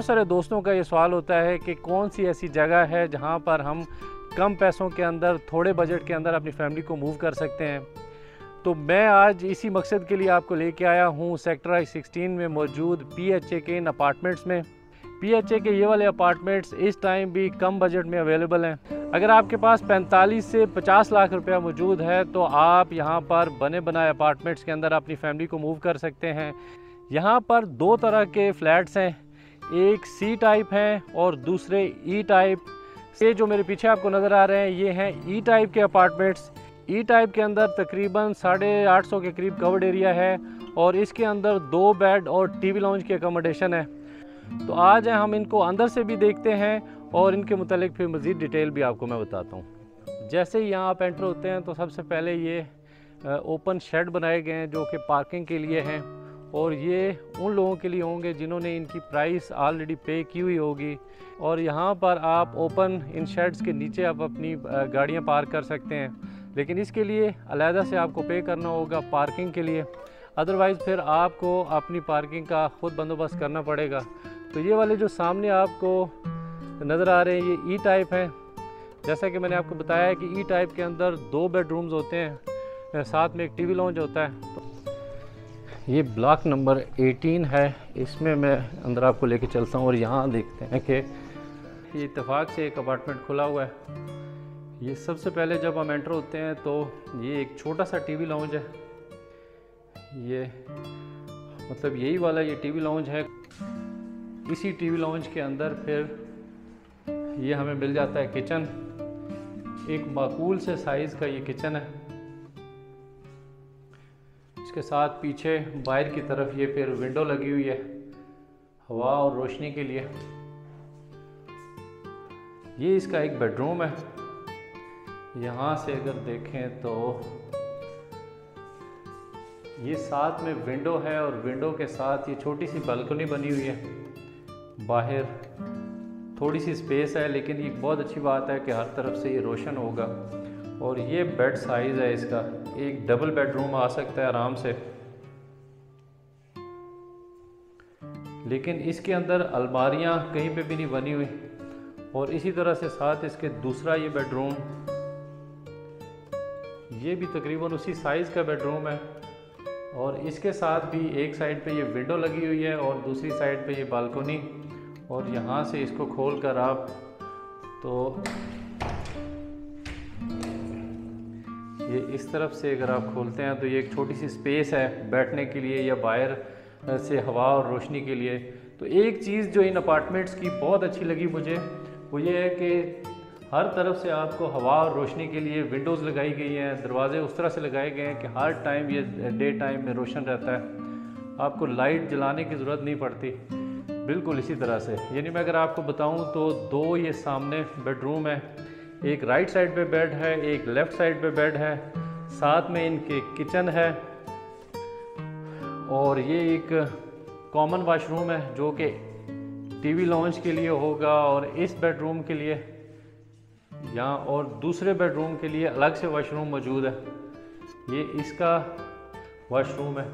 बहुत सारे दोस्तों का ये सवाल होता है कि कौन सी ऐसी जगह है जहाँ पर हम कम पैसों के अंदर, थोड़े बजट के अंदर अपनी फैमिली को मूव कर सकते हैं। तो मैं आज इसी मकसद के लिए आपको लेके आया हूँ सेक्टर I-16 में मौजूद PHA के इन अपार्टमेंट्स में। PHA के ये वाले अपार्टमेंट्स इस टाइम भी कम बजट में अवेलेबल हैं। अगर आपके पास 45 से 50 लाख रुपया मौजूद है तो आप यहाँ पर बने बनाए अपार्टमेंट्स के अंदर अपनी फैमिली को मूव कर सकते हैं। यहाँ पर दो तरह के फ्लैट्स हैं, एक C टाइप हैं और दूसरे E टाइप। ये जो मेरे पीछे आपको नज़र आ रहे हैं ये हैं E टाइप के अपार्टमेंट्स। E टाइप के अंदर तकरीबन 850 के करीब कवर्ड एरिया है और इसके अंदर 2 बेड और टीवी लाउंज की अकोमोडेशन है। तो आज हम इनको अंदर से भी देखते हैं और इनके मुतालिक फिर मज़ीद डिटेल भी आपको मैं बताता हूँ। जैसे ही यहाँ आप एंटर होते हैं तो सबसे पहले ये ओपन शेड बनाए गए हैं जो कि पार्किंग के लिए हैं और ये उन लोगों के लिए होंगे जिन्होंने इनकी प्राइस ऑलरेडी पे की हुई होगी। और यहाँ पर आप ओपन इन शेड्स के नीचे आप अपनी गाड़ियाँ पार्क कर सकते हैं, लेकिन इसके लिए अलहदा से आपको पे करना होगा पार्किंग के लिए, अदरवाइज़ फिर आपको अपनी पार्किंग का ख़ुद बंदोबस्त करना पड़ेगा। तो ये वाले जो सामने आपको नज़र आ रहे हैं ये E टाइप हैं। जैसा कि मैंने आपको बताया है कि E टाइप के अंदर 2 बेडरूम्स होते हैं, साथ में एक टीवी लाउंज होता है। ये ब्लॉक नंबर 18 है, इसमें मैं अंदर आपको लेके चलता हूँ और यहाँ देखते हैं कि ये इत्तेफाक से एक अपार्टमेंट खुला हुआ है। ये सबसे पहले जब हम एंटर होते हैं तो ये एक छोटा सा टीवी लाउंज है। ये मतलब यही वाला ये टीवी लाउंज है। इसी टीवी लाउंज के अंदर फिर ये हमें मिल जाता है किचन। एक माकूल से साइज़ का ये किचन है। इसके साथ पीछे बाहर की तरफ ये फिर विंडो लगी हुई है हवा और रोशनी के लिए। ये इसका एक बेडरूम है। यहाँ से अगर देखें तो ये साथ में विंडो है और विंडो के साथ ये छोटी सी बालकनी बनी हुई है। बाहर थोड़ी सी स्पेस है, लेकिन ये बहुत अच्छी बात है कि हर तरफ से ये रोशन होगा। और ये बेड साइज़ है इसका, एक डबल बेडरूम आ सकता है आराम से, लेकिन इसके अंदर अलमारियाँ कहीं पे भी नहीं बनी हुई। और इसी तरह से साथ इसके दूसरा ये बेडरूम, ये भी तकरीबन उसी साइज़ का बेडरूम है और इसके साथ भी एक साइड पे ये विंडो लगी हुई है और दूसरी साइड पे ये बालकनी। और यहाँ से इसको खोल कर आप तो ये इस तरफ से अगर आप खोलते हैं तो ये एक छोटी सी स्पेस है बैठने के लिए या बाहर से हवा और रोशनी के लिए। तो एक चीज़ जो इन अपार्टमेंट्स की बहुत अच्छी लगी मुझे वो ये है कि हर तरफ से आपको हवा और रोशनी के लिए विंडोज़ लगाई गई हैं, दरवाजे उस तरह से लगाए गए हैं कि हर टाइम ये डे टाइम में रोशन रहता है, आपको लाइट जलाने की ज़रूरत नहीं पड़ती। बिल्कुल इसी तरह से, यानी मैं अगर आपको बताऊं तो 2 ये सामने बेडरूम है, एक राइट साइड पे बेड है, एक लेफ़्ट साइड पे बेड है, साथ में इनके किचन है और ये एक कॉमन वाशरूम है जो कि टीवी लाउंज के लिए होगा और इस बेडरूम के लिए यहाँ और दूसरे बेडरूम के लिए अलग से वॉशरूम मौजूद है। ये इसका वॉशरूम है।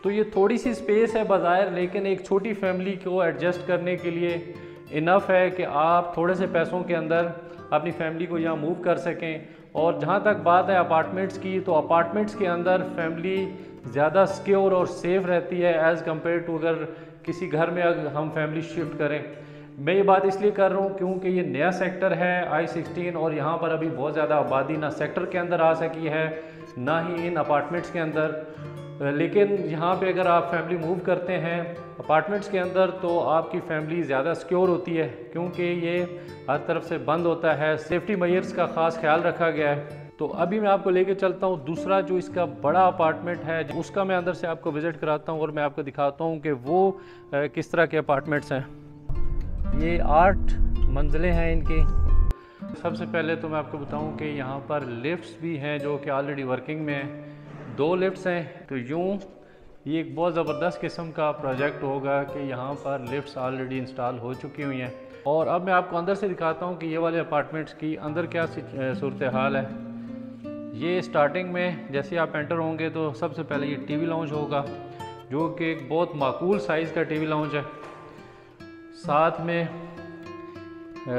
तो ये थोड़ी सी स्पेस है बाज़ाहिर, लेकिन एक छोटी फैमिली को एडजस्ट करने के लिए इनफ है कि आप थोड़े से पैसों के अंदर अपनी फैमिली को यहाँ मूव कर सकें। और जहाँ तक बात है अपार्टमेंट्स की, तो अपार्टमेंट्स के अंदर फैमिली ज़्यादा सिक्योर और सेफ़ रहती है एज़ कम्पेयर टू अगर किसी घर में अगर हम फैमिली शिफ्ट करें। मैं ये बात इसलिए कर रहा हूँ क्योंकि ये नया सेक्टर है I-16 और यहाँ पर अभी बहुत ज़्यादा आबादी ना सेक्टर के अंदर आ सकी है ना ही इन अपार्टमेंट्स के अंदर। लेकिन यहाँ पे अगर आप फैमिली मूव करते हैं अपार्टमेंट्स के अंदर तो आपकी फैमिली ज़्यादा सिक्योर होती है क्योंकि ये हर तरफ से बंद होता है, सेफ्टी मेजर्स का ख़ास ख्याल रखा गया है। तो अभी मैं आपको लेके चलता हूँ दूसरा जो इसका बड़ा अपार्टमेंट है, उसका मैं अंदर से आपको विज़िट कराता हूँ और मैं आपको दिखाता हूँ कि वो किस तरह के अपार्टमेंट्स हैं। ये 8 मंजिलें हैं इनकी। सबसे पहले तो मैं आपको बताऊं कि यहाँ पर लिफ्ट्स भी हैं जो कि ऑलरेडी वर्किंग में हैं। 2 लिफ्ट्स हैं। तो यूँ ये एक बहुत ज़बरदस्त किस्म का प्रोजेक्ट होगा कि यहाँ पर लिफ्ट्स ऑलरेडी इंस्टॉल हो चुकी हुई हैं। और अब मैं आपको अंदर से दिखाता हूँ कि ये वाले अपार्टमेंट्स की अंदर क्या सूरत हाल है। ये स्टार्टिंग में जैसे आप एंटर होंगे तो सबसे पहले ये टीवी लाउंज होगा जो कि एक बहुत माकूल साइज़ का टीवी लाउंज है। साथ में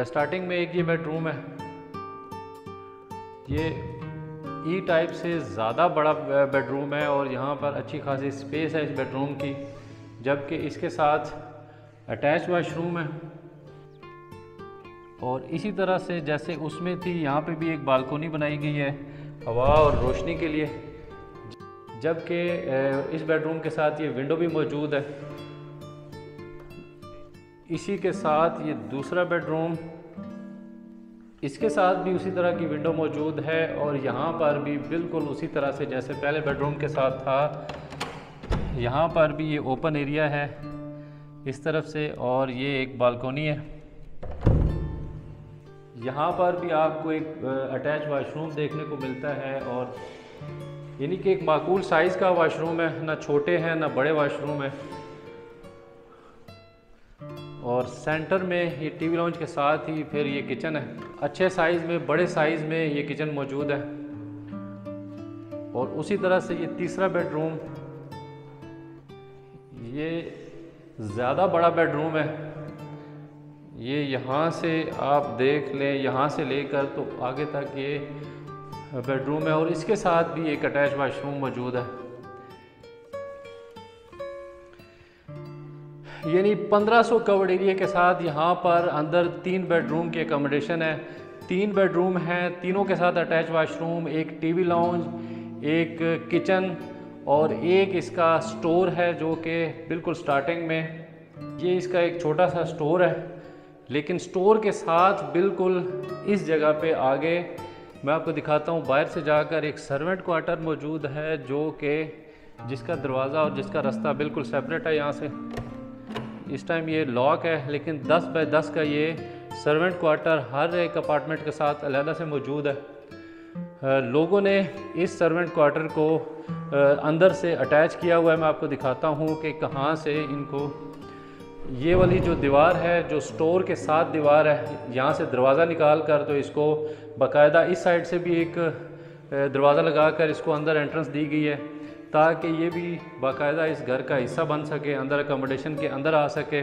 स्टार्टिंग में एक ये बेडरूम है। ये ई टाइप से ज़्यादा बड़ा बेडरूम है और यहाँ पर अच्छी खासी स्पेस है इस बेडरूम की, जबकि इसके साथ अटैच वाशरूम है। और इसी तरह से जैसे उसमें थी, यहाँ पे भी एक बालकोनी बनाई गई है हवा और रोशनी के लिए, जबकि इस बेडरूम के साथ ये विंडो भी मौजूद है। इसी के साथ ये दूसरा बेडरूम, इसके साथ भी उसी तरह की विंडो मौजूद है और यहाँ पर भी बिल्कुल उसी तरह से जैसे पहले बेडरूम के साथ था। यहाँ पर भी ये ओपन एरिया है इस तरफ से और ये एक बालकोनी है। यहाँ पर भी आपको एक अटैच वाशरूम देखने को मिलता है और यानी कि एक माकूल साइज़ का वाशरूम है, ना छोटे हैं ना बड़े वाशरूम है। और सेंटर में ये टीवी लाउंज के साथ ही फिर ये किचन है। अच्छे साइज़ में, बड़े साइज़ में ये किचन मौजूद है। और उसी तरह से ये तीसरा बेडरूम, ये ज़्यादा बड़ा बेडरूम है। ये यहाँ से आप देख लें, यहाँ से लेकर तो आगे तक ये बेडरूम है और इसके साथ भी एक अटैच वाशरूम मौजूद है। यानी 1500 कवर्ड एरिया के साथ यहाँ पर अंदर 3 बेडरूम की एकोमोडेशन है। 3 बेडरूम हैं, तीनों के साथ अटैच वाशरूम, एक टीवी लाउंज, एक किचन और एक इसका स्टोर है जो कि बिल्कुल स्टार्टिंग में ये इसका एक छोटा सा स्टोर है। लेकिन स्टोर के साथ बिल्कुल इस जगह पे आगे मैं आपको दिखाता हूँ, बाहर से जाकर एक सर्वेंट क्वार्टर मौजूद है जो कि जिसका दरवाज़ा और जिसका रास्ता बिल्कुल सेपरेट है। यहाँ से इस टाइम ये लॉक है, लेकिन 10 बाय 10 का ये सर्वेंट क्वार्टर हर एक अपार्टमेंट के साथ अलहदा से मौजूद है। लोगों ने इस सर्वेंट क्वार्टर को अंदर से अटैच किया हुआ है। मैं आपको दिखाता हूँ कि कहाँ से इनको, ये वाली जो दीवार है जो स्टोर के साथ दीवार है, यहाँ से दरवाज़ा निकाल कर तो इसको बाकायदा इस साइड से भी एक दरवाज़ा लगा कर इसको अंदर एंट्रेंस दी गई है ताकि ये भी बाकायदा इस घर का हिस्सा बन सके, अंदर अकोमोडेशन के अंदर आ सके।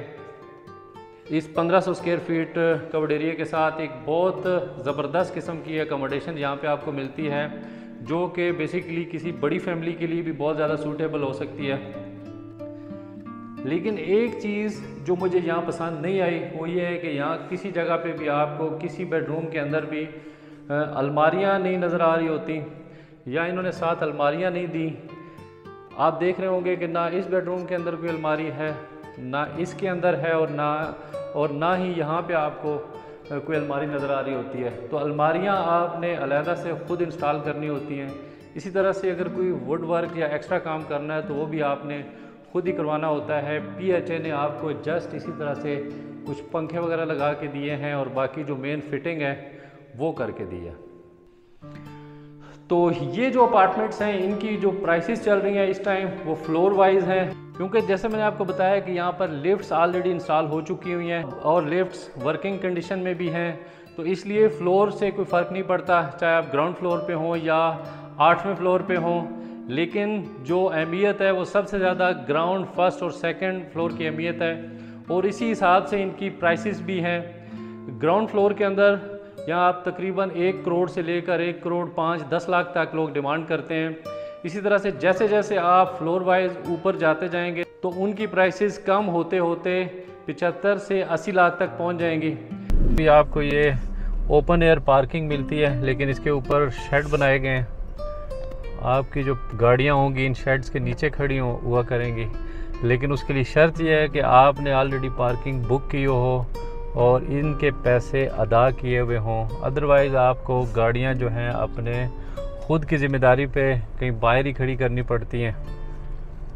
इस 1500 स्क्वायर फीट कवर्ड एरिया के साथ एक बहुत ज़बरदस्त किस्म की अकोमोडेशन यहाँ पे आपको मिलती है जो कि बेसिकली किसी बड़ी फैमिली के लिए भी बहुत ज़्यादा सूटेबल हो सकती है। लेकिन एक चीज़ जो मुझे यहाँ पसंद नहीं आई वो ये है कि यहाँ किसी जगह पे भी आपको किसी बेडरूम के अंदर भी अलमारियाँ नहीं नज़र आ रही होती या इन्होंने साथ अलमारियाँ नहीं दी। आप देख रहे होंगे कि ना इस बेडरूम के अंदर कोई अलमारी है, ना इसके अंदर है और ना ही यहाँ पे आपको कोई अलमारी नज़र आ रही होती है। तो अलमारियाँ आपने अलहदा से ख़ुद इंस्टॉल करनी होती हैं। इसी तरह से अगर कोई वुड वर्क या एक्स्ट्रा काम करना है तो वो भी आपने खुद ही करवाना होता है। PHA ने आपको जस्ट इसी तरह से कुछ पंखे वगैरह लगा के दिए हैं और बाकी जो मेन फिटिंग है वो करके दी है। तो ये जो अपार्टमेंट्स हैं इनकी जो प्राइसेस चल रही हैं इस टाइम वो फ्लोर वाइज हैं, क्योंकि जैसे मैंने आपको बताया कि यहाँ पर लिफ्ट्स ऑलरेडी इंस्टॉल हो चुकी हुई हैं और लिफ्ट्स वर्किंग कंडीशन में भी हैं। तो इसलिए फ़्लोर से कोई फ़र्क नहीं पड़ता, चाहे आप ग्राउंड फ्लोर पे हों या 8वें फ्लोर पे हों। लेकिन जो अहमियत है वो सबसे ज़्यादा ग्राउंड, फर्स्ट और सेकंड फ्लोर की अहमियत है और इसी हिसाब से इनकी प्राइसेस भी हैं। ग्राउंड फ्लोर के अंदर यहाँ आप तकरीबन 1 करोड़ से लेकर 1 करोड़ 5-10 लाख तक लोग डिमांड करते हैं। इसी तरह से जैसे जैसे आप फ्लोर वाइज ऊपर जाते जाएंगे तो उनकी प्राइसेस कम होते होते 75 से 80 लाख तक पहुँच जाएंगी। भी आपको ये ओपन एयर पार्किंग मिलती है, लेकिन इसके ऊपर शेड बनाए गए हैं। आपकी जो गाड़ियाँ होंगी इन शेड्स के नीचे खड़ी हुआ करेंगी, लेकिन उसके लिए शर्त यह है कि आपने ऑलरेडी पार्किंग बुक की हो और इनके पैसे अदा किए हुए हों। अदरवाइज़ आपको गाड़ियाँ जो हैं अपने ख़ुद की ज़िम्मेदारी पे कहीं बाहर ही खड़ी करनी पड़ती हैं,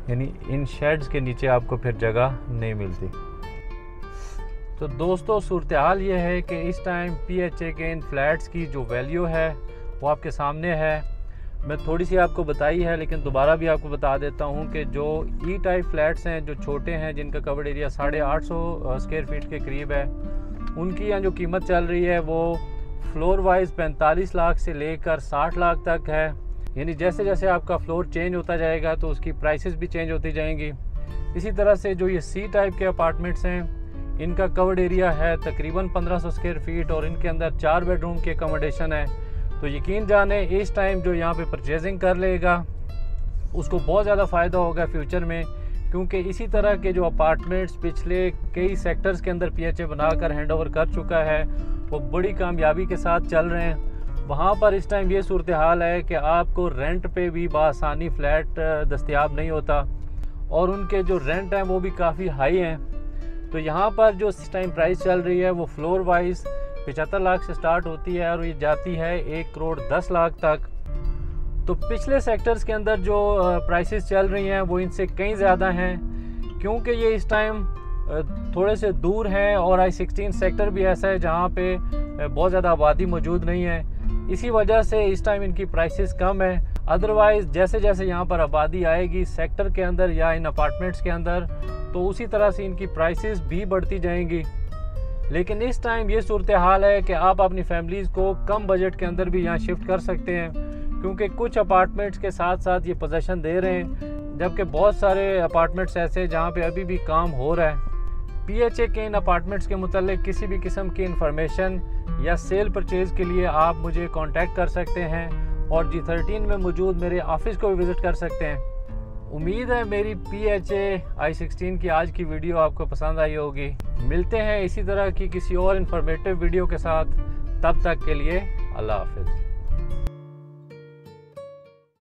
यानी इन शेड्स के नीचे आपको फिर जगह नहीं मिलती। तो दोस्तों सूरत हाल ये है कि इस टाइम PHA के इन फ्लैट्स की जो वैल्यू है वो आपके सामने है। मैं थोड़ी सी आपको बताई है, लेकिन दोबारा भी आपको बता देता हूँ कि जो ई टाइप फ्लैट्स हैं जो छोटे हैं, जिनका कवर्ड एरिया 850 स्क्वायर फीट के करीब है, उनकी यहाँ जो कीमत चल रही है वो फ्लोर वाइज 45 लाख से लेकर 60 लाख तक है। यानी जैसे जैसे आपका फ्लोर चेंज होता जाएगा तो उसकी प्राइसेस भी चेंज होती जाएंगी। इसी तरह से जो ये सी टाइप के अपार्टमेंट्स हैं, इनका कवर्ड एरिया है तकरीबन 1500 स्क्वायर फीट और इनके अंदर 4 बेडरूम की अकोमोडेशन है। तो यकीन जाने इस टाइम जो यहाँ पे परचेजिंग कर लेगा उसको बहुत ज़्यादा फ़ायदा होगा फ्यूचर में, क्योंकि इसी तरह के जो अपार्टमेंट्स पिछले कई सेक्टर्स के अंदर PHA बनाकर हैंडओवर कर चुका है, वो बड़ी कामयाबी के साथ चल रहे हैं। वहाँ पर इस टाइम ये सूरत हाल है कि आपको रेंट पे भी बआसानी फ़्लैट दस्तयाब नहीं होता और उनके जो रेंट हैं वो भी काफ़ी हाई हैं। तो यहाँ पर जो इस टाइम प्राइस चल रही है वो फ्लोर वाइज 75 लाख से स्टार्ट होती है और ये जाती है 1 करोड़ 10 लाख तक। तो पिछले सेक्टर्स के अंदर जो प्राइसेस चल रही हैं वो इनसे कहीं ज़्यादा हैं, क्योंकि ये इस टाइम थोड़े से दूर हैं और I-16 सेक्टर भी ऐसा है जहाँ पे बहुत ज़्यादा आबादी मौजूद नहीं है। इसी वजह से इस टाइम इनकी प्राइसेस कम है। अदरवाइज़ जैसे जैसे यहाँ पर आबादी आएगी सेक्टर के अंदर या इन अपार्टमेंट्स के अंदर, तो उसी तरह से इनकी प्राइसेस भी बढ़ती जाएंगी। लेकिन इस टाइम ये सूरत हाल है कि आप अपनी फैमिलीज़ को कम बजट के अंदर भी यहाँ शिफ्ट कर सकते हैं, क्योंकि कुछ अपार्टमेंट्स के साथ साथ ये पोजीशन दे रहे हैं, जबकि बहुत सारे अपार्टमेंट्स ऐसे जहाँ पे अभी भी काम हो रहा है। PHA के इन अपार्टमेंट्स के मुतालिक किसी भी किस्म की इंफॉर्मेशन या सेल परचेज़ के लिए आप मुझे कांटेक्ट कर सकते हैं और G13 में मौजूद मेरे ऑफिस को भी विज़िट कर सकते हैं। उम्मीद है मेरी PHA I-16 की आज की वीडियो आपको पसंद आई होगी। मिलते हैं इसी तरह की किसी और इन्फॉर्मेटिव वीडियो के साथ, तब तक के लिए अल्लाह हाफिज़।